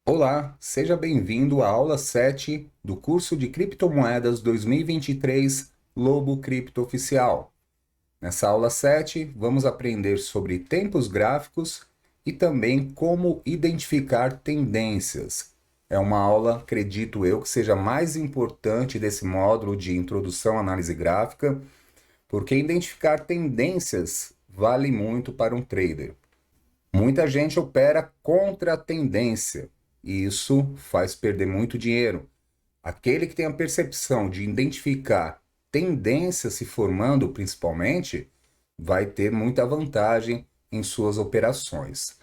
Olá, seja bem-vindo à aula 7 do curso de Criptomoedas 2023 Lobo Cripto Oficial. Nessa aula 7, vamos aprender sobre tempos gráficos e também como identificar tendências. É uma aula, acredito eu, que seja mais importante desse módulo de introdução à análise gráfica, porque identificar tendências vale muito para um trader. Muita gente opera contra a tendência e isso faz perder muito dinheiro. Aquele que tem a percepção de identificar tendências se formando, principalmente, vai ter muita vantagem em suas operações.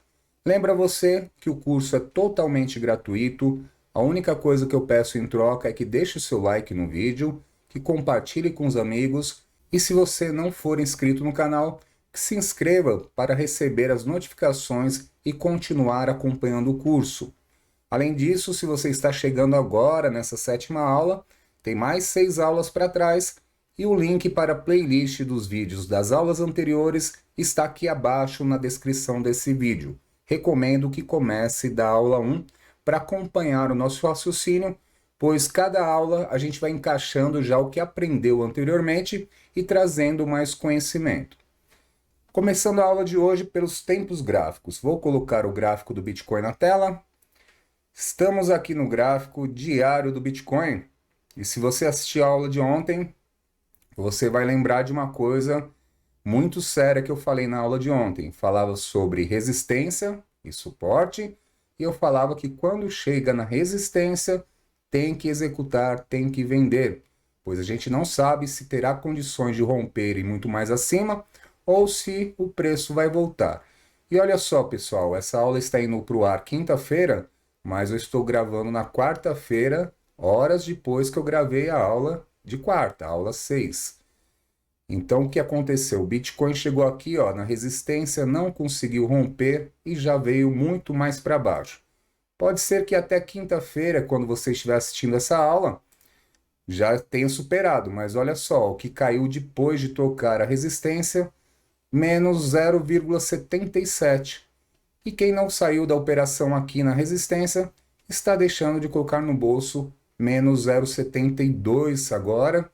Lembra você que o curso é totalmente gratuito. A única coisa que eu peço em troca é que deixe o seu like no vídeo, que compartilhe com os amigos e se você não for inscrito no canal, que se inscreva para receber as notificações e continuar acompanhando o curso. Além disso, se você está chegando agora nessa sétima aula, tem mais 6 aulas para trás e o link para a playlist dos vídeos das aulas anteriores está aqui abaixo na descrição desse vídeo. Recomendo que comece da aula 1 para acompanhar o nosso raciocínio, pois cada aula a gente vai encaixando já o que aprendeu anteriormente e trazendo mais conhecimento. Começando a aula de hoje pelos tempos gráficos. Vou colocar o gráfico do Bitcoin na tela. Estamos aqui no gráfico diário do Bitcoin. E se você assistiu a aula de ontem, você vai lembrar de uma coisa muito séria que eu falei na aula de ontem. Falava sobre resistência e suporte, e eu falava que quando chega na resistência, tem que executar, tem que vender, pois a gente não sabe se terá condições de romper e muito mais acima, ou se o preço vai voltar. E olha só, pessoal, essa aula está indo para o ar quinta-feira, mas eu estou gravando na quarta-feira, horas depois que eu gravei a aula de quarta, a aula 6. Então, o que aconteceu? O Bitcoin chegou aqui, ó, na resistência, não conseguiu romper e já veio muito mais para baixo. Pode ser que até quinta-feira, quando você estiver assistindo essa aula, já tenha superado, mas olha só, o que caiu depois de tocar a resistência, menos 0,77. E quem não saiu da operação aqui na resistência, está deixando de colocar no bolso menos 0,72 agora.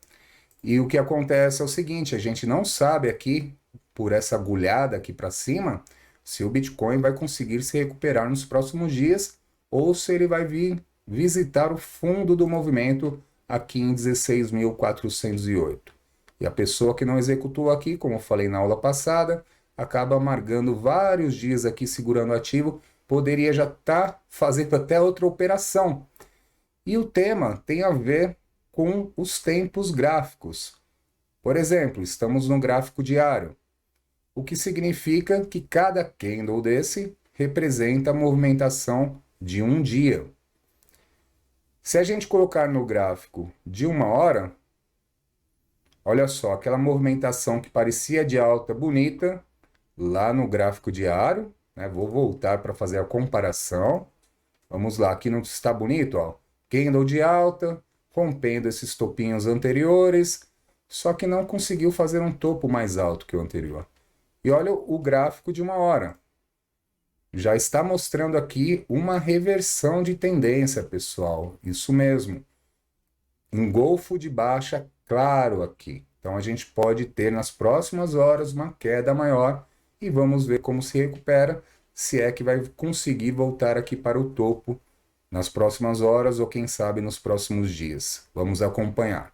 E o que acontece é o seguinte, a gente não sabe aqui, por essa agulhada aqui para cima, se o Bitcoin vai conseguir se recuperar nos próximos dias ou se ele vai vir visitar o fundo do movimento aqui em 16.408. E a pessoa que não executou aqui, como eu falei na aula passada, acaba amargando vários dias aqui segurando ativo, poderia já estar fazendo até outra operação. E o tema tem a ver com os tempos gráficos. Por exemplo, estamos no gráfico diário, o que significa que cada candle desse representa a movimentação de um dia. Se a gente colocar no gráfico de uma hora, olha só, aquela movimentação que parecia de alta bonita, lá no gráfico diário, né? Vou voltar para fazer a comparação. Vamos lá, aqui não está bonito, ó. Candle de alta, rompendo esses topinhos anteriores, só que não conseguiu fazer um topo mais alto que o anterior. E olha o gráfico de uma hora. Já está mostrando aqui uma reversão de tendência, pessoal. Isso mesmo. Engolfo de baixa claro aqui. Então a gente pode ter nas próximas horas uma queda maior e vamos ver como se recupera, se é que vai conseguir voltar aqui para o topo nas próximas horas ou quem sabe nos próximos dias. Vamos acompanhar.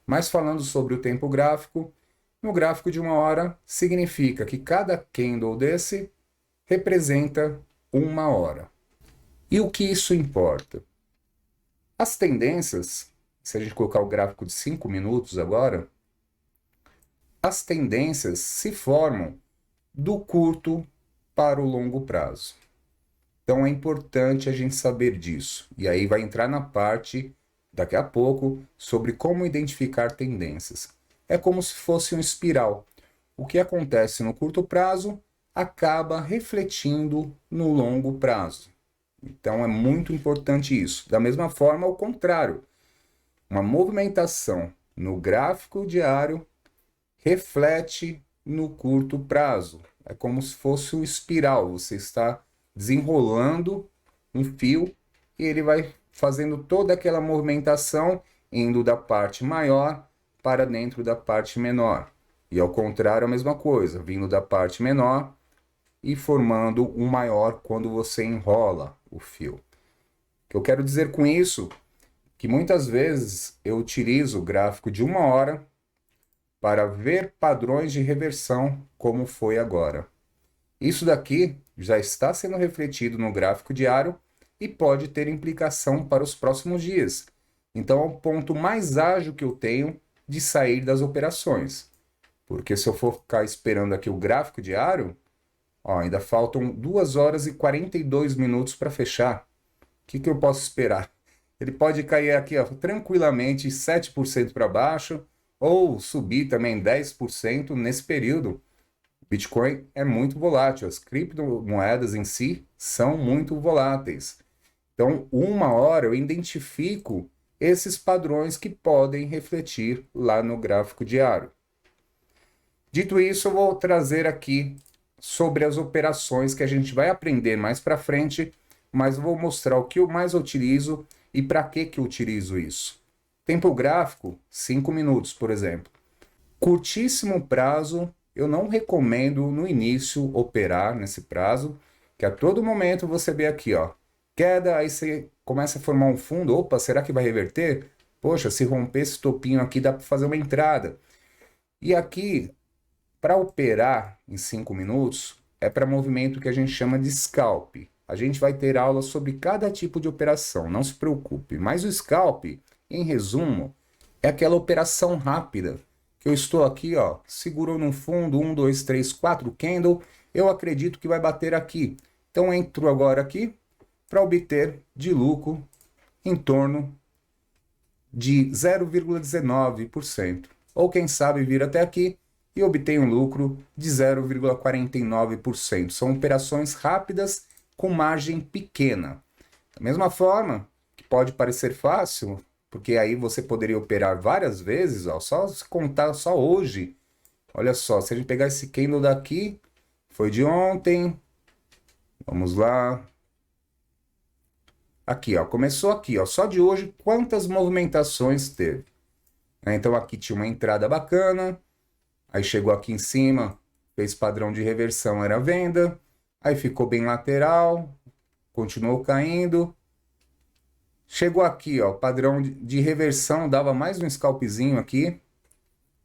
Mas falando sobre o tempo gráfico, no gráfico de uma hora significa que cada candle desse representa uma hora. E o que isso importa? As tendências, se a gente colocar o gráfico de 5 minutos agora, as tendências se formam do curto para o longo prazo. Então é importante a gente saber disso. E aí vai entrar na parte, daqui a pouco, sobre como identificar tendências. É como se fosse um espiral. O que acontece no curto prazo acaba refletindo no longo prazo. Então é muito importante isso. Da mesma forma, ao contrário, uma movimentação no gráfico diário reflete no curto prazo. É como se fosse um espiral. Você está desenrolando um fio e ele vai fazendo toda aquela movimentação, indo da parte maior para dentro da parte menor. E ao contrário, a mesma coisa, vindo da parte menor e formando um maior quando você enrola o fio. O que eu quero dizer com isso? Que muitas vezes eu utilizo o gráfico de 1 hora para ver padrões de reversão, como foi agora. Isso daqui já está sendo refletido no gráfico diário e pode ter implicação para os próximos dias. Então, é o ponto mais ágil que eu tenho de sair das operações. Porque se eu for ficar esperando aqui o gráfico diário, ó, ainda faltam 2 horas e 42 minutos para fechar. O que eu posso esperar? Ele pode cair aqui, ó, tranquilamente 7% para baixo ou subir também 10% nesse período. O Bitcoin é muito volátil, as criptomoedas em si são muito voláteis. Então, 1 hora eu identifico esses padrões que podem refletir lá no gráfico diário. Dito isso, eu vou trazer aqui sobre as operações que a gente vai aprender mais para frente, mas vou mostrar o que eu mais utilizo e para que eu utilizo isso. Tempo gráfico, 5 minutos, por exemplo. Curtíssimo prazo, eu não recomendo no início operar nesse prazo, que a todo momento você vê aqui, ó, queda, aí você começa a formar um fundo, opa, será que vai reverter? Poxa, se romper esse topinho aqui dá para fazer uma entrada. E aqui, para operar em 5 minutos, é para movimento que a gente chama de scalp. A gente vai ter aula sobre cada tipo de operação, não se preocupe. Mas o scalp, em resumo, é aquela operação rápida. Que eu estou aqui, ó, segurou no fundo, 1, 2, 3, 4 candle, eu acredito que vai bater aqui. Então entro agora aqui para obter de lucro em torno de 0,19%. Ou quem sabe vir até aqui e obter um lucro de 0,49%. São operações rápidas com margem pequena. Da mesma forma, que pode parecer fácil, porque aí você poderia operar várias vezes, ó, só se contar só hoje. Olha só, se a gente pegar esse candle daqui, foi de ontem, vamos lá. Aqui, ó, começou aqui, ó, só de hoje, quantas movimentações teve? Então aqui tinha uma entrada bacana, aí chegou aqui em cima, fez padrão de reversão, era venda, aí ficou bem lateral, continuou caindo, chegou aqui, ó, padrão de reversão, dava mais um scalpzinho aqui,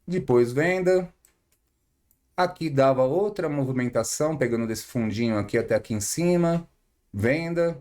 depois venda, aqui dava outra movimentação, pegando desse fundinho aqui até aqui em cima, venda,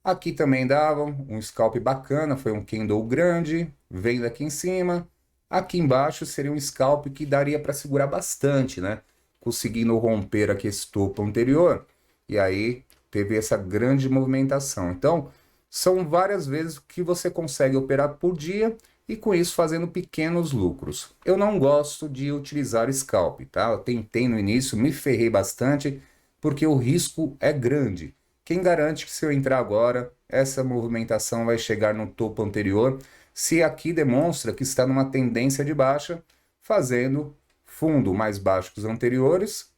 aqui também dava um scalp bacana, foi um candle grande, venda aqui em cima, aqui embaixo seria um scalp que daria para segurar bastante, né? Conseguindo romper aqui esse topo anterior, e aí teve essa grande movimentação. Então, são várias vezes que você consegue operar por dia e com isso fazendo pequenos lucros. Eu não gosto de utilizar scalp, tá? Eu tentei no início, me ferrei bastante, porque o risco é grande. Quem garante que se eu entrar agora, essa movimentação vai chegar no topo anterior, se aqui demonstra que está numa tendência de baixa, fazendo fundo mais baixo que os anteriores,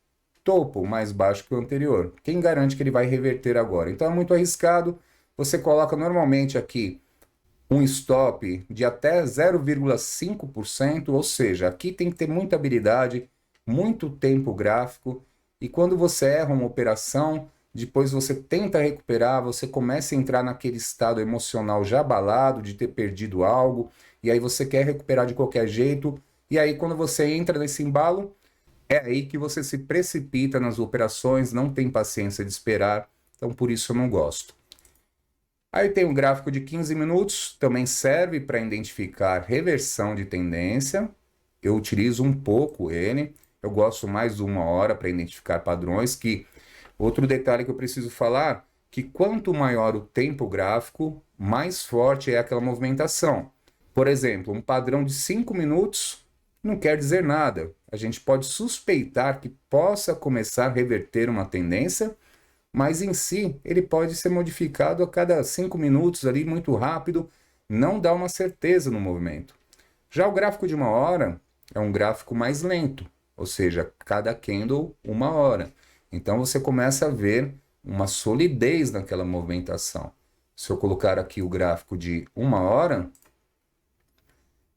topo mais baixo que o anterior. Quem garante que ele vai reverter agora? Então é muito arriscado. Você coloca normalmente aqui um stop de até 0,5%, ou seja, aqui tem que ter muita habilidade, muito tempo gráfico, e quando você erra uma operação, depois você tenta recuperar, você começa a entrar naquele estado emocional já abalado de ter perdido algo, e aí você quer recuperar de qualquer jeito, e aí quando você entra nesse embalo, é aí que você se precipita nas operações, não tem paciência de esperar, então por isso eu não gosto. Aí tem um gráfico de 15 minutos, também serve para identificar reversão de tendência. Eu utilizo um pouco ele, eu gosto mais de 1 hora para identificar padrões, que outro detalhe que eu preciso falar, que quanto maior o tempo gráfico, mais forte é aquela movimentação. Por exemplo, um padrão de 5 minutos não quer dizer nada. A gente pode suspeitar que possa começar a reverter uma tendência, mas em si ele pode ser modificado a cada 5 minutos ali, muito rápido, não dá uma certeza no movimento. Já o gráfico de 1 hora é um gráfico mais lento, ou seja, cada candle 1 hora. Então você começa a ver uma solidez naquela movimentação. se eu colocar aqui o gráfico de 1 hora,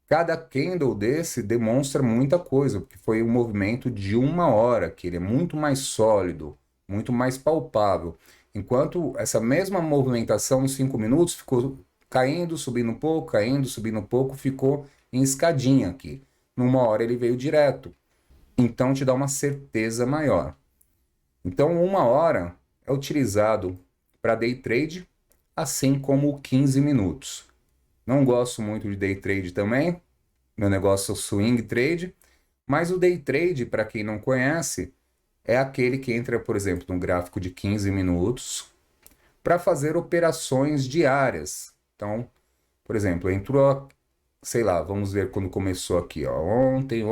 cada candle desse demonstra muita coisa, porque foi um movimento de 1 hora, que ele é muito mais sólido, muito mais palpável. Enquanto essa mesma movimentação em 5 minutos ficou caindo, subindo um pouco, caindo, subindo um pouco, ficou em escadinha aqui. Numa hora ele veio direto. Então te dá uma certeza maior. Então 1 hora é utilizado para day trade, assim como o 15 minutos. Não gosto muito de day trade também, meu negócio é o swing trade, mas o day trade, para quem não conhece, é aquele que entra, por exemplo, no gráfico de 15 minutos para fazer operações diárias. Então, por exemplo, entrou, sei lá, vamos ver quando começou aqui, ó, ontem,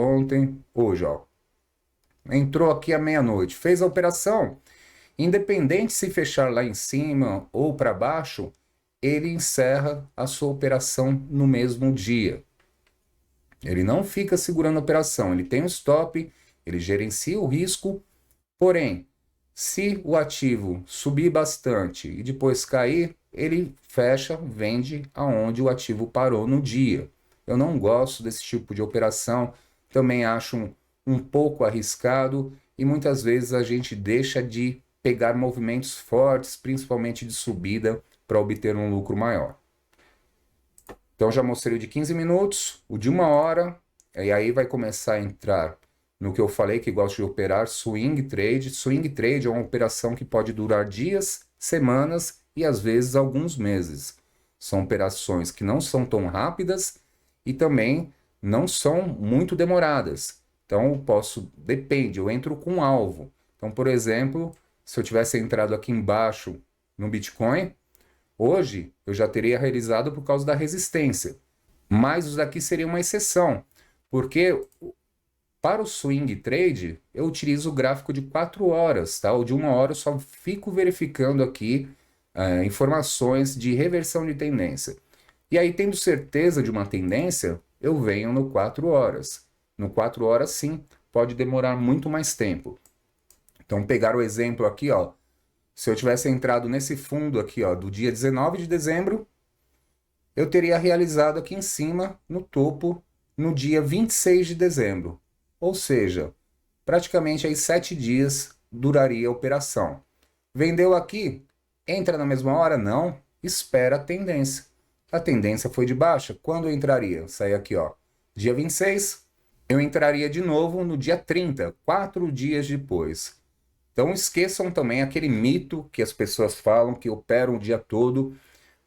hoje, ó. Entrou aqui à meia-noite, fez a operação, independente se fechar lá em cima ou para baixo, ele encerra a sua operação no mesmo dia. Ele não fica segurando a operação, ele tem um stop, ele gerencia o risco, porém, se o ativo subir bastante e depois cair, ele fecha, vende aonde o ativo parou no dia. Eu não gosto desse tipo de operação, também acho um pouco arriscado e muitas vezes a gente deixa de pegar movimentos fortes, principalmente de subida, para obter um lucro maior. Então já mostrei o de 15 minutos, o de 1 hora, e aí vai começar a entrar no que eu falei que gosto de operar, swing trade. Swing trade é uma operação que pode durar dias, semanas e às vezes alguns meses. São operações que não são tão rápidas e também não são muito demoradas. Então depende, eu entro com um alvo. Então, por exemplo, se eu tivesse entrado aqui embaixo no Bitcoin, hoje eu já teria realizado por causa da resistência. Mas os daqui seria uma exceção, porque para o swing trade eu utilizo o gráfico de 4 horas, tá? O de 1 hora eu só fico verificando aqui informações de reversão de tendência. E aí, tendo certeza de uma tendência, eu venho no 4 horas. No 4 horas, sim, pode demorar muito mais tempo. Então, pegar o exemplo aqui, ó. Se eu tivesse entrado nesse fundo aqui, ó, do dia 19 de dezembro, eu teria realizado aqui em cima, no topo, no dia 26 de dezembro. Ou seja, praticamente aí 7 dias duraria a operação. Vendeu aqui, entra na mesma hora? Não, espera a tendência. A tendência foi de baixa, quando eu entraria? Sai aqui, ó, dia 26, eu entraria de novo no dia 30, 4 dias depois. Então esqueçam também aquele mito que as pessoas falam que operam o dia todo. O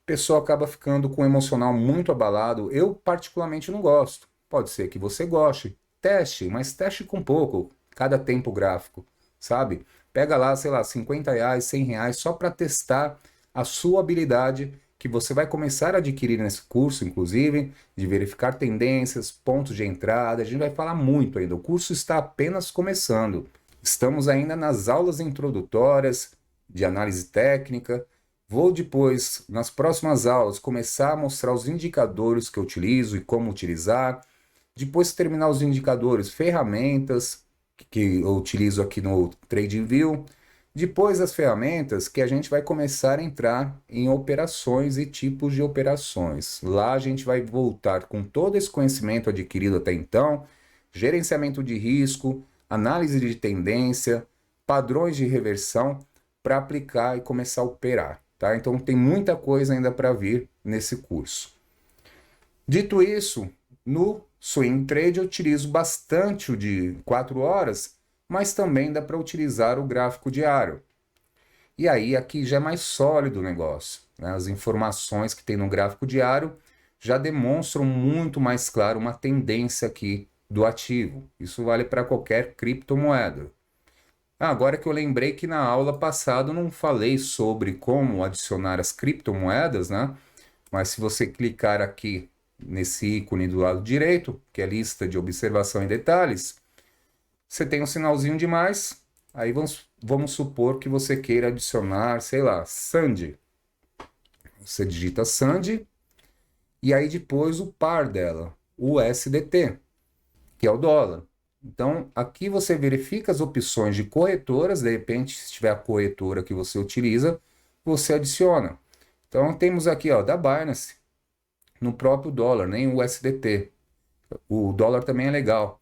pessoal acaba ficando com o emocional muito abalado. Eu particularmente não gosto. Pode ser que você goste. Teste, mas teste com pouco, cada tempo gráfico, sabe? Pega lá, sei lá, R$50, R$100, só para testar a sua habilidade, que você vai começar a adquirir nesse curso, inclusive, de verificar tendências, pontos de entrada. A gente vai falar muito ainda. O curso está apenas começando. Estamos ainda nas aulas introdutórias de análise técnica. Vou depois, nas próximas aulas, começar a mostrar os indicadores que eu utilizo e como utilizar. Depois que terminar os indicadores, ferramentas que eu utilizo aqui no TradingView. Depois das ferramentas que a gente vai começar a entrar em operações e tipos de operações. Lá a gente vai voltar com todo esse conhecimento adquirido até então, gerenciamento de risco, análise de tendência, padrões de reversão para aplicar e começar a operar, tá? Então tem muita coisa ainda para vir nesse curso. Dito isso, no swing trade eu utilizo bastante o de 4 horas, mas também dá para utilizar o gráfico diário. E aí aqui já é mais sólido o negócio, né? As informações que tem no gráfico diário já demonstram muito mais claro uma tendência aqui do ativo. Isso vale para qualquer criptomoeda. Agora que eu lembrei que na aula passada eu não falei sobre como adicionar as criptomoedas, né? Mas se você clicar aqui nesse ícone do lado direito, que é a lista de observação em detalhes, você tem um sinalzinho de mais, aí vamos supor que você queira adicionar, sei lá, SAND. Você digita SAND e aí depois o par dela, o USDT, que é o dólar. Então, aqui você verifica as opções de corretoras, de repente, se tiver a corretora que você utiliza, você adiciona. Então temos aqui, ó, da Binance, no próprio dólar, nem o USDT. O dólar também é legal,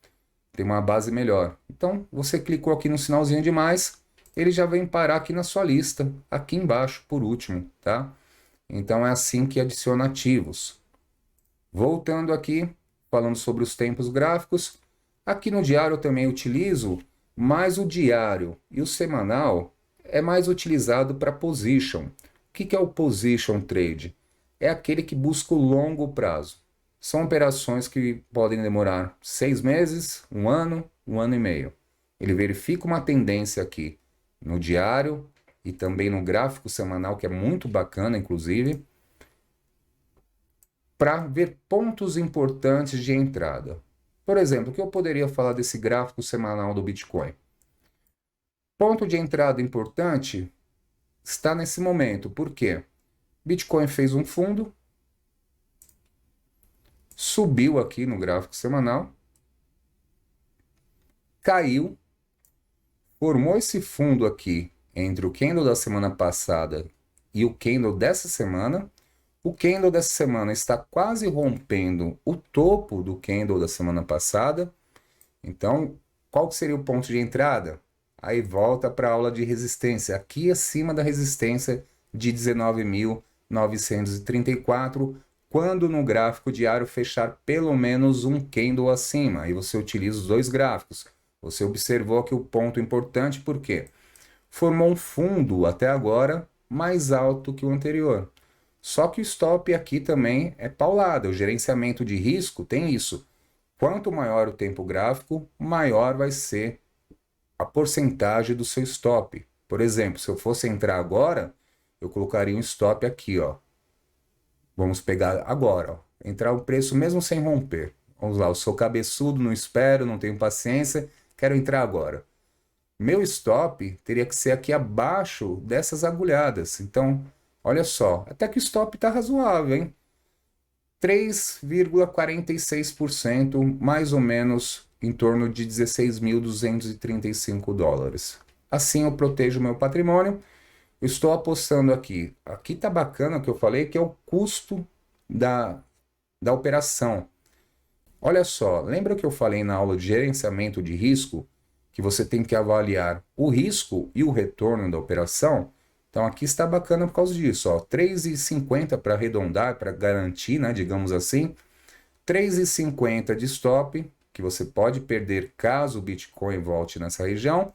tem uma base melhor. Então você clicou aqui no sinalzinho de mais, ele já vem parar aqui na sua lista, aqui embaixo, por último, tá? Então é assim que adiciona ativos. Voltando aqui, falando sobre os tempos gráficos, aqui no diário eu também utilizo, mas o diário e o semanal é mais utilizado para position. O que é o position trade? É aquele que busca o longo prazo. São operações que podem demorar 6 meses, um ano e meio. Ele verifica uma tendência aqui no diário e também no gráfico semanal, que é muito bacana, inclusive, para ver pontos importantes de entrada. Por exemplo, o que eu poderia falar desse gráfico semanal do Bitcoin? Ponto de entrada importante está nesse momento. Por quê? Bitcoin fez um fundo, subiu aqui no gráfico semanal, caiu, formou esse fundo aqui entre o candle da semana passada e o candle dessa semana. O candle dessa semana está quase rompendo o topo do candle da semana passada. Então, qual que seria o ponto de entrada? Aí volta para a aula de resistência, aqui acima da resistência de 19.934, quando no gráfico diário fechar pelo menos um candle acima. Aí você utiliza os dois gráficos. Você observou aqui o ponto importante, por quê? Formou um fundo até agora mais alto que o anterior. Só que o stop aqui também é paulado. O gerenciamento de risco tem isso. Quanto maior o tempo gráfico, maior vai ser a porcentagem do seu stop. Por exemplo, se eu fosse entrar agora, eu colocaria um stop aqui, ó. Vamos pegar agora, ó. Entrar o preço mesmo sem romper. Vamos lá, eu sou cabeçudo, não espero, não tenho paciência, quero entrar agora. Meu stop teria que ser aqui abaixo dessas agulhadas. Então, olha só, até que o stop está razoável, hein? 3,46%, mais ou menos em torno de 16.235 dólares. Assim eu protejo o meu patrimônio. Eu estou apostando aqui. Aqui tá bacana o que eu falei, que é o custo da operação. Olha só, lembra que eu falei na aula de gerenciamento de risco que você tem que avaliar o risco e o retorno da operação? Então aqui está bacana por causa disso, ó, 3,50 para arredondar, para garantir, né, digamos assim, 3,50 de stop, que você pode perder caso o Bitcoin volte nessa região,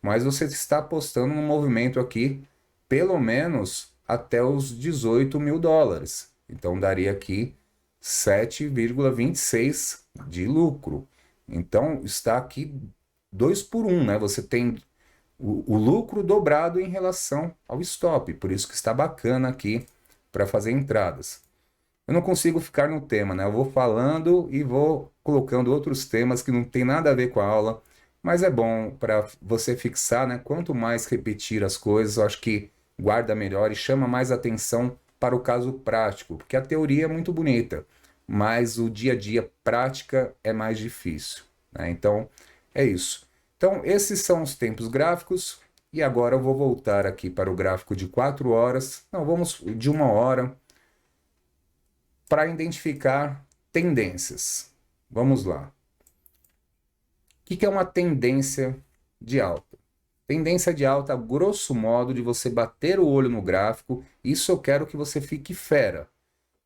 mas você está apostando no movimento aqui, pelo menos até os 18 mil dólares. Então daria aqui 7,26 de lucro. Então está aqui 2 por 1, né? Você tem o lucro dobrado em relação ao stop, por isso que está bacana aqui para fazer entradas. Eu não consigo ficar no tema, né? Eu vou falando e vou colocando outros temas que não tem nada a ver com a aula, mas é bom para você fixar, né? Quanto mais repetir as coisas, eu acho que guarda melhor e chama mais atenção para o caso prático, porque a teoria é muito bonita, mas o dia a dia prática é mais difícil, né? Então, é isso. Então, esses são os tempos gráficos, e agora eu vou voltar aqui para o gráfico de 4 horas, não, vamos de 1 hora, para identificar tendências. Vamos lá. O que é uma tendência de alta? Tendência de alta, grosso modo, de você bater o olho no gráfico, isso eu quero que você fique fera,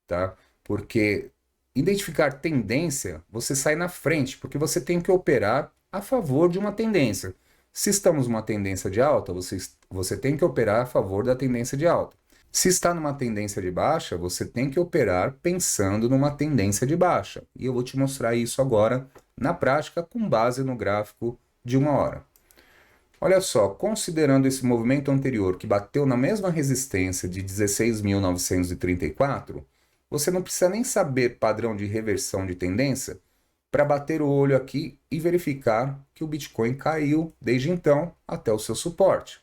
tá? Porque identificar tendência, você sai na frente, porque você tem que operar a favor de uma tendência. Se estamos numa tendência de alta, você tem que operar a favor da tendência de alta. Se está numa tendência de baixa, você tem que operar pensando numa tendência de baixa. E eu vou te mostrar isso agora na prática com base no gráfico de 1 hora. Olha só, considerando esse movimento anterior que bateu na mesma resistência de 16.934, você não precisa nem saber padrão de reversão de tendência para bater o olho aqui e verificar que o Bitcoin caiu desde então até o seu suporte.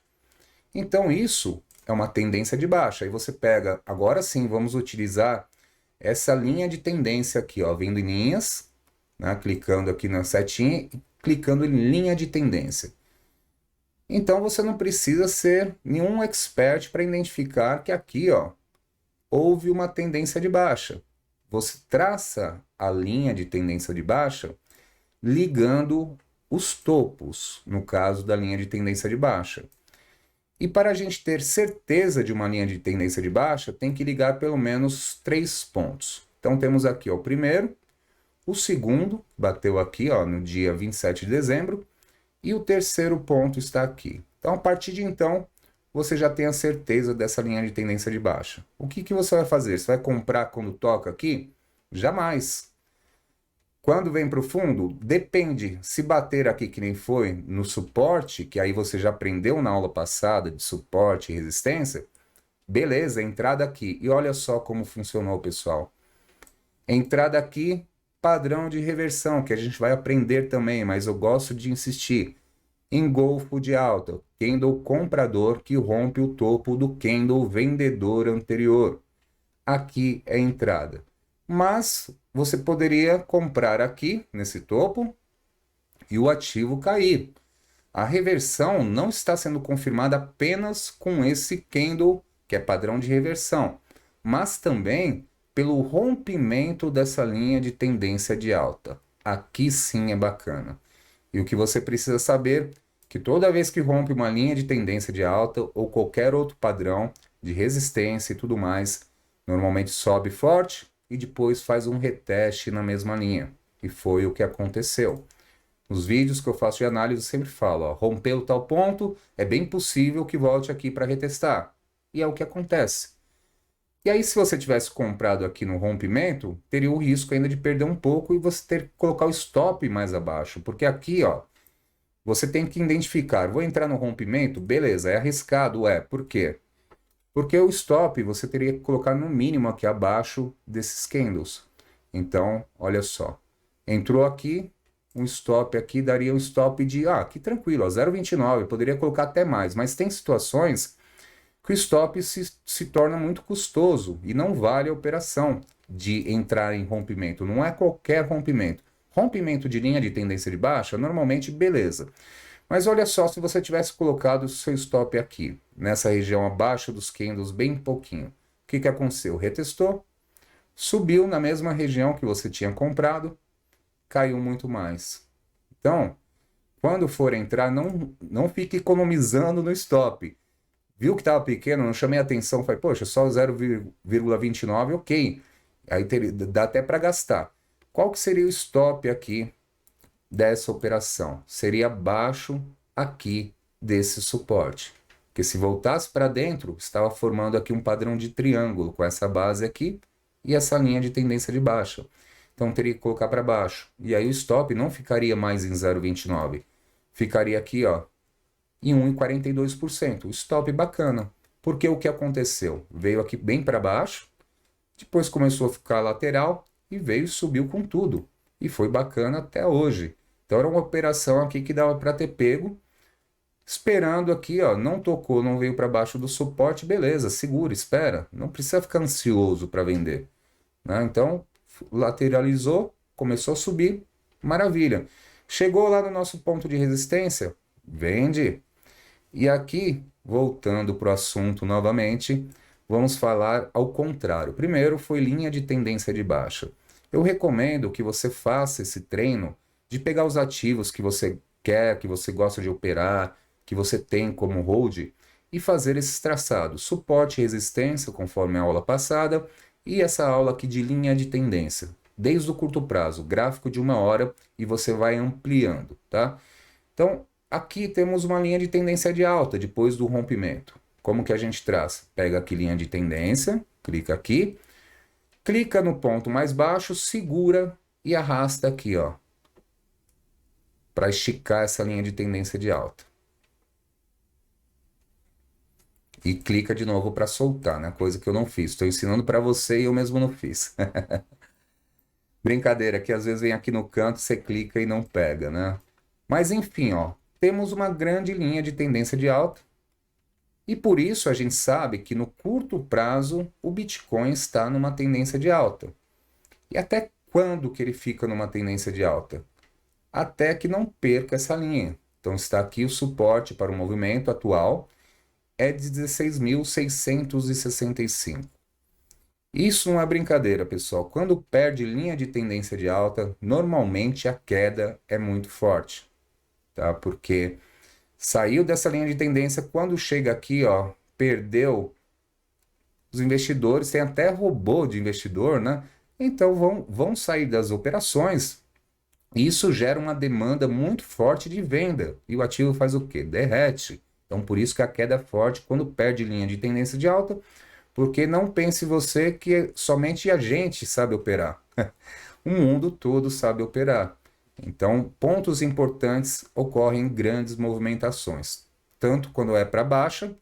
Então isso é uma tendência de baixa. Aí você pega, agora sim, vamos utilizar essa linha de tendência aqui, ó, vindo em linhas, né, clicando aqui na setinha e clicando em linha de tendência. Então você não precisa ser nenhum expert para identificar que aqui, ó, houve uma tendência de baixa. Você traça a linha de tendência de baixa ligando os topos, no caso da linha de tendência de baixa. E para a gente ter certeza de uma linha de tendência de baixa, tem que ligar pelo menos 3 pontos. Então temos aqui ó, o primeiro, o segundo, bateu aqui ó, no dia 27 de dezembro, e o terceiro ponto está aqui. Então a partir de então, você já tem a certeza dessa linha de tendência de baixa. O que você vai fazer? Você vai comprar quando toca aqui? Jamais. Quando vem para o fundo, depende. Se bater aqui que nem foi no suporte, que aí você já aprendeu na aula passada de suporte e resistência, beleza, entrada aqui. E olha só como funcionou, pessoal. Entrada aqui, padrão de reversão, que a gente vai aprender também, mas eu gosto de insistir. Engolfo de alta, candle comprador que rompe o topo do candle vendedor anterior. Aqui é a entrada. Mas você poderia comprar aqui, nesse topo, e o ativo cair. A reversão não está sendo confirmada apenas com esse candle, que é padrão de reversão, mas também pelo rompimento dessa linha de tendência de alta. Aqui sim é bacana. E o que você precisa saber é que toda vez que rompe uma linha de tendência de alta ou qualquer outro padrão de resistência e tudo mais, normalmente sobe forte e depois faz um reteste na mesma linha. E foi o que aconteceu. Nos vídeos que eu faço de análise eu sempre falo, ó, rompeu tal ponto, é bem possível que volte aqui para retestar. E é o que acontece. E aí, se você tivesse comprado aqui no rompimento, teria o risco ainda de perder um pouco e você ter que colocar o stop mais abaixo. Porque aqui, ó, você tem que identificar, vou entrar no rompimento? Beleza, é arriscado, é. Por quê? Porque o stop você teria que colocar no mínimo aqui abaixo desses candles. Então, olha só. Entrou aqui, um stop aqui daria um stop de, que tranquilo, 0,29, poderia colocar até mais. Mas tem situações que o stop se torna muito custoso e não vale a operação de entrar em rompimento. Não é qualquer rompimento. Rompimento de linha de tendência de baixa, normalmente, beleza. Mas olha só, se você tivesse colocado o seu stop aqui, nessa região abaixo dos candles, bem pouquinho, o que aconteceu? Retestou, subiu na mesma região que você tinha comprado, caiu muito mais. Então, quando for entrar, não fique economizando no stop. Viu que estava pequeno, não chamei atenção, falei, poxa, só 0,29, ok. Aí dá até para gastar. Qual que seria o stop aqui dessa operação? Seria abaixo aqui desse suporte. Porque se voltasse para dentro, estava formando aqui um padrão de triângulo com essa base aqui e essa linha de tendência de baixa. Então teria que colocar para baixo. E aí o stop não ficaria mais em 0,29. Ficaria aqui, ó, em 1,42%. O stop bacana. Porque o que aconteceu? Veio aqui bem para baixo, depois começou a ficar lateral e veio e subiu com tudo. E foi bacana até hoje. Então era uma operação aqui que dava para ter pego, esperando aqui, ó, não tocou, não veio para baixo do suporte, beleza, segura, espera. Não precisa ficar ansioso para vender, né? Então, lateralizou, começou a subir, maravilha. Chegou lá no nosso ponto de resistência, vende. E aqui, voltando para o assunto novamente, vamos falar ao contrário. Primeiro foi linha de tendência de baixa. Eu recomendo que você faça esse treino de pegar os ativos que você quer, que você gosta de operar, que você tem como hold, e fazer esses traçados, suporte e resistência, conforme a aula passada, e essa aula aqui de linha de tendência, desde o curto prazo, gráfico de 1 hora, e você vai ampliando, tá? Então, aqui temos uma linha de tendência de alta, depois do rompimento. Como que a gente traça? Pega aqui linha de tendência, clica no ponto mais baixo, segura e arrasta aqui, ó, para esticar essa linha de tendência de alta. E clica de novo para soltar, né? Coisa que eu não fiz. Estou ensinando para você e eu mesmo não fiz. Brincadeira, que às vezes vem aqui no canto, você clica e não pega, né? Mas enfim, ó, temos uma grande linha de tendência de alta. E por isso a gente sabe que no curto prazo o Bitcoin está numa tendência de alta. E até quando que ele fica numa tendência de alta? Até que não perca essa linha. Então está aqui o suporte para o movimento atual, é de 16.665. Isso não é brincadeira, pessoal. Quando perde linha de tendência de alta, normalmente a queda é muito forte, tá? Porque saiu dessa linha de tendência, quando chega aqui, ó, perdeu os investidores, tem até robô de investidor, né? Então vão sair das operações. E isso gera uma demanda muito forte de venda. E o ativo faz o quê? Derrete. Então, por isso que a queda é forte quando perde linha de tendência de alta, porque não pense você que somente a gente sabe operar. O mundo todo sabe operar. Então, pontos importantes ocorrem em grandes movimentações, tanto quando é para baixa,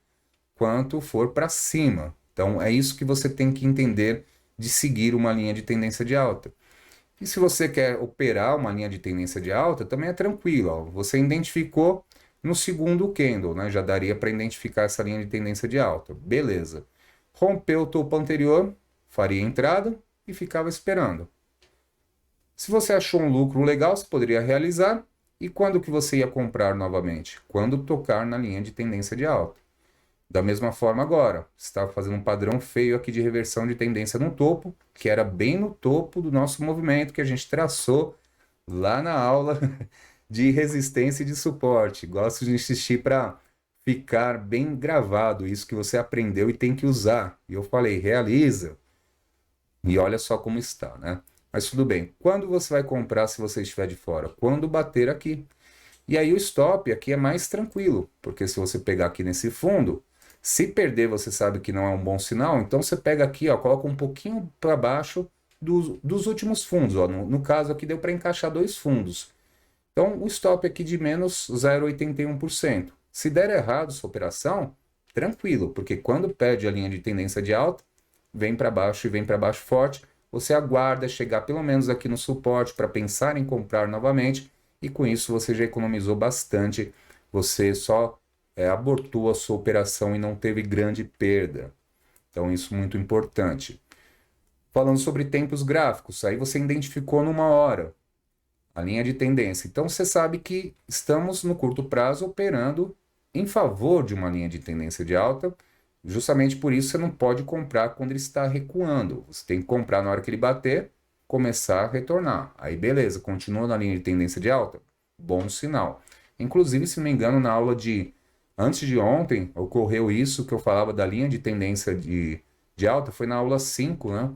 quanto for para cima. Então, é isso que você tem que entender de seguir uma linha de tendência de alta. E se você quer operar uma linha de tendência de alta, também é tranquilo. Ó. Você identificou no segundo candle, né? Já daria para identificar essa linha de tendência de alta. Beleza. Rompeu o topo anterior, faria entrada e ficava esperando. Se você achou um lucro legal, você poderia realizar. E quando que você ia comprar novamente? Quando tocar na linha de tendência de alta. Da mesma forma agora, está fazendo um padrão feio aqui de reversão de tendência no topo, que era bem no topo do nosso movimento que a gente traçou lá na aula de resistência e de suporte. Gosto de insistir para ficar bem gravado isso que você aprendeu e tem que usar. E eu falei, realiza. E olha só como está, né? Mas tudo bem. Quando você vai comprar se você estiver de fora? Quando bater aqui. E aí o stop aqui é mais tranquilo, porque se você pegar aqui nesse fundo, se perder você sabe que não é um bom sinal, então você pega aqui, ó, coloca um pouquinho para baixo dos últimos fundos. Ó. No caso aqui deu para encaixar dois fundos. Então o stop aqui de menos 0,81%. Se der errado sua operação, tranquilo, porque quando perde a linha de tendência de alta, vem para baixo e vem para baixo forte, você aguarda chegar pelo menos aqui no suporte para pensar em comprar novamente, e com isso você já economizou bastante, você só abortou a sua operação e não teve grande perda. Então isso é muito importante. Falando sobre tempos gráficos, aí você identificou numa hora a linha de tendência. Então você sabe que estamos no curto prazo operando em favor de uma linha de tendência de alta. Justamente por isso você não pode comprar quando ele está recuando. Você tem que comprar na hora que ele bater, começar a retornar. Aí beleza, continua na linha de tendência de alta? Bom sinal. Inclusive, se não me engano, na aula de antes de ontem, ocorreu isso que eu falava da linha de tendência de alta, foi na aula 5, né?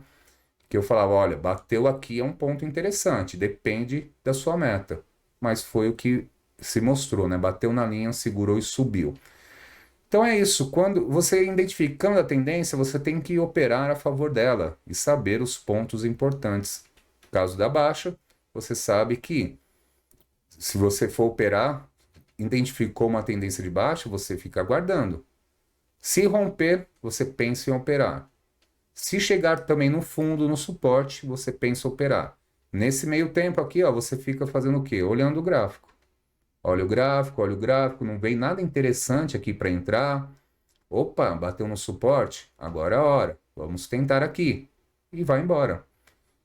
Que eu falava, olha, bateu aqui é um ponto interessante, depende da sua meta. Mas foi o que se mostrou, né? Bateu na linha, segurou e subiu. Então é isso, quando você identificando a tendência, você tem que operar a favor dela e saber os pontos importantes. No caso da baixa, você sabe que se você for operar, identificou uma tendência de baixa, você fica aguardando. Se romper, você pensa em operar. Se chegar também no fundo, no suporte, você pensa em operar. Nesse meio tempo aqui, ó, você fica fazendo o quê? Olhando o gráfico. Olha o gráfico, não vem nada interessante aqui para entrar. Opa, bateu no suporte? Agora é a hora. Vamos tentar aqui. E vai embora.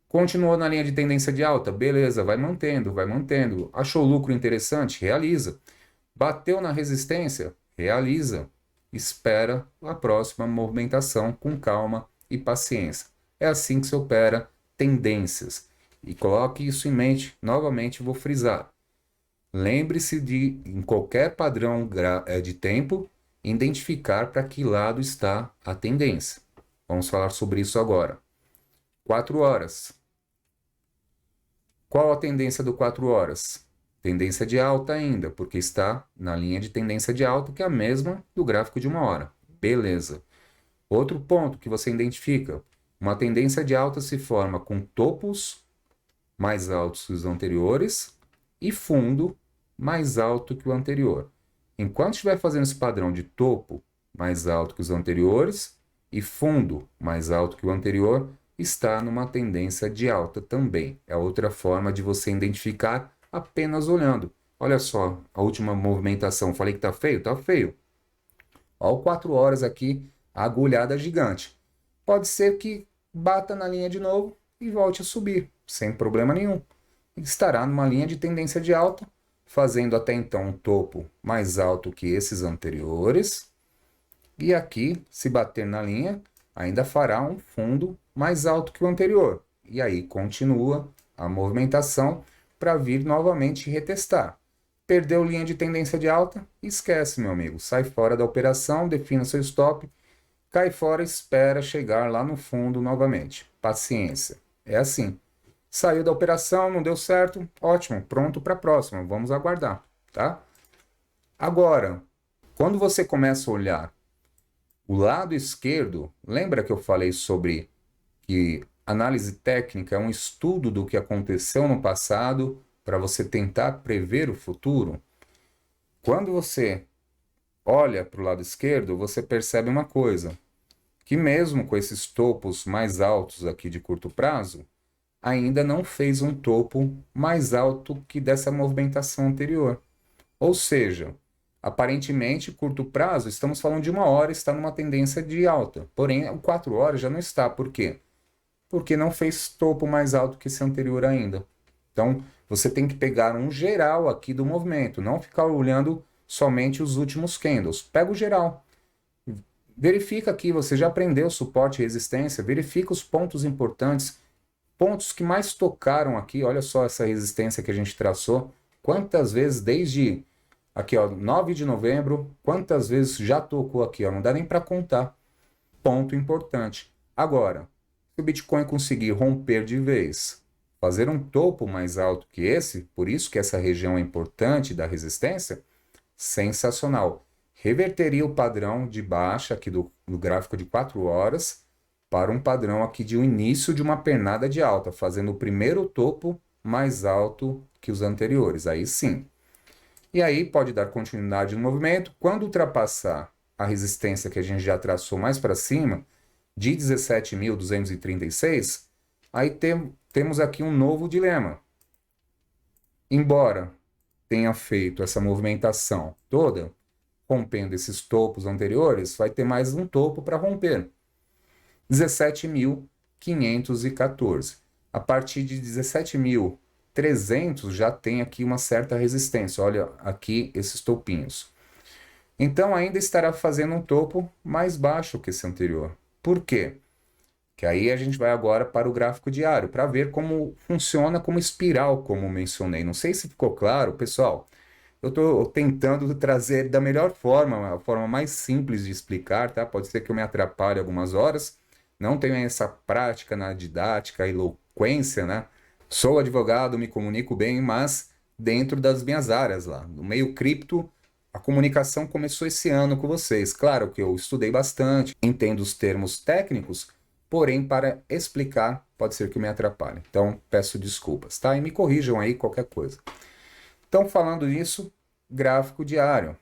Continuou na linha de tendência de alta? Beleza, vai mantendo, vai mantendo. Achou lucro interessante? Realiza. Bateu na resistência? Realiza. Espera a próxima movimentação com calma e paciência. É assim que se opera tendências. E coloque isso em mente, novamente vou frisar. Lembre-se de, em qualquer padrão de tempo, identificar para que lado está a tendência. Vamos falar sobre isso agora. 4 horas. Qual a tendência do 4 horas? Tendência de alta ainda, porque está na linha de tendência de alta, que é a mesma do gráfico de 1 hora. Beleza. Outro ponto que você identifica, uma tendência de alta se forma com topos mais altos que os anteriores e fundo mais alto que o anterior. Enquanto estiver fazendo esse padrão de topo mais alto que os anteriores e fundo mais alto que o anterior, está numa tendência de alta também. É outra forma de você identificar apenas olhando. Olha só, a última movimentação, falei que tá feio? Tá feio. Olha o 4 horas aqui, a agulhada gigante. Pode ser que bata na linha de novo e volte a subir, sem problema nenhum. Estará numa linha de tendência de alta, fazendo até então um topo mais alto que esses anteriores. E aqui, se bater na linha, ainda fará um fundo mais alto que o anterior. E aí continua a movimentação para vir novamente retestar. Perdeu linha de tendência de alta? Esquece, meu amigo. Sai fora da operação, defina seu stop, cai fora, espera chegar lá no fundo novamente. Paciência. É assim. Saiu da operação, não deu certo? Ótimo, pronto para a próxima. Vamos aguardar, tá? Agora, quando você começa a olhar o lado esquerdo, lembra que eu falei sobre que análise técnica é um estudo do que aconteceu no passado para você tentar prever o futuro? Quando você olha para o lado esquerdo, você percebe uma coisa, que mesmo com esses topos mais altos aqui de curto prazo, ainda não fez um topo mais alto que dessa movimentação anterior. Ou seja, aparentemente, curto prazo, estamos falando de 1 hora, está numa tendência de alta. Porém, o 4 horas já não está. Por quê? Porque não fez topo mais alto que esse anterior ainda. Então, você tem que pegar um geral aqui do movimento, não ficar olhando somente os últimos candles. Pega o geral. Verifica aqui, você já aprendeu suporte e resistência, verifica os pontos importantes, pontos que mais tocaram aqui. Olha só essa resistência que a gente traçou. Quantas vezes desde aqui, ó, 9 de novembro, quantas vezes já tocou aqui, ó, não dá nem para contar. Ponto importante. Agora, se o Bitcoin conseguir romper de vez, fazer um topo mais alto que esse, por isso que essa região é importante da resistência, sensacional. Reverteria o padrão de baixa aqui do gráfico de 4 horas para um padrão aqui de um início de uma pernada de alta, fazendo o primeiro topo mais alto que os anteriores. Aí sim. E aí pode dar continuidade no movimento. Quando ultrapassar a resistência que a gente já traçou mais para cima, de 17.236, aí temos aqui um novo dilema. Embora tenha feito essa movimentação toda, rompendo esses topos anteriores, vai ter mais um topo para romper. 17.514. A partir de 17.300 já tem aqui uma certa resistência. Olha aqui esses topinhos. Então ainda estará fazendo um topo mais baixo que esse anterior. Por quê? Que aí a gente vai agora para o gráfico diário, para ver como funciona como espiral, como mencionei. Não sei se ficou claro, pessoal. Eu estou tentando trazer da melhor forma, a forma mais simples de explicar, tá? Pode ser que eu me atrapalhe algumas horas. Não tenho essa prática na didática, eloquência, né? Sou advogado, me comunico bem, mas dentro das minhas áreas lá. No meio cripto, a comunicação começou esse ano com vocês. Claro que eu estudei bastante, entendo os termos técnicos, porém, para explicar, pode ser que eu me atrapalhe. Então, peço desculpas, tá? E me corrijam aí qualquer coisa. Então, falando nisso, gráfico diário.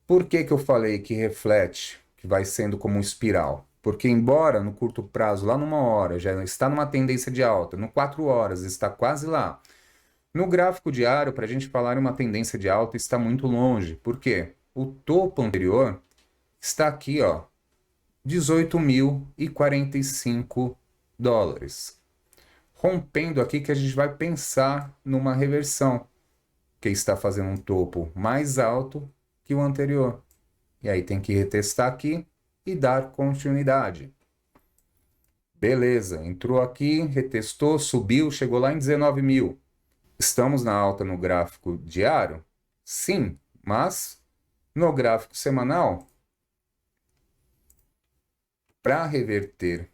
Por que que eu falei que reflete, que vai sendo como um espiral? Porque embora no curto prazo, lá numa hora, já está numa tendência de alta, no 4 horas está quase lá. No gráfico diário, para a gente falar em uma tendência de alta, está muito longe. Por quê? O topo anterior está aqui, ó, 18.045 dólares. Rompendo aqui que a gente vai pensar numa reversão, que está fazendo um topo mais alto que o anterior. E aí tem que retestar aqui e dar continuidade. Beleza, entrou aqui, retestou, subiu, chegou lá em 19 mil. Estamos na alta no gráfico diário? Sim, mas no gráfico semanal, para reverter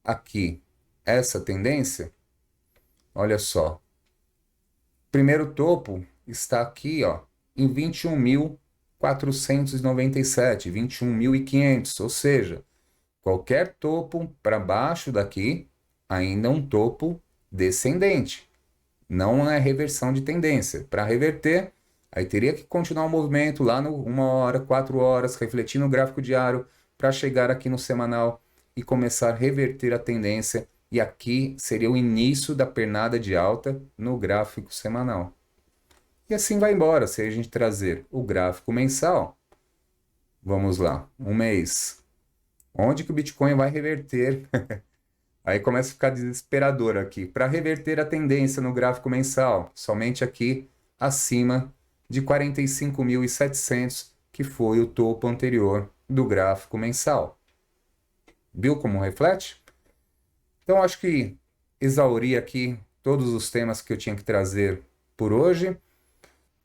aqui essa tendência, olha só, primeiro topo está aqui, ó, em 21.497, 21.500, ou seja, qualquer topo para baixo daqui ainda é um topo descendente, não é reversão de tendência. Para reverter, aí teria que continuar o movimento lá no 1 hora, 4 horas, refletir no gráfico diário para chegar aqui no semanal e começar a reverter a tendência. E aqui seria o início da pernada de alta no gráfico semanal. E assim vai embora. Se a gente trazer o gráfico mensal, vamos lá, um mês. Onde que o Bitcoin vai reverter? Aí começa a ficar desesperador aqui. Para reverter a tendência no gráfico mensal, somente aqui acima de 45.700, que foi o topo anterior do gráfico mensal. Viu como reflete? Então, acho que exauri aqui todos os temas que eu tinha que trazer por hoje.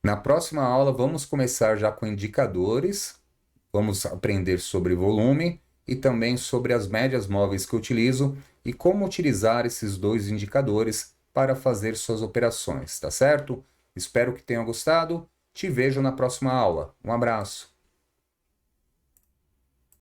Na próxima aula, vamos começar já com indicadores. Vamos aprender sobre volume e também sobre as médias móveis que eu utilizo e como utilizar esses dois indicadores para fazer suas operações, tá certo? Espero que tenham gostado. Te vejo na próxima aula. Um abraço.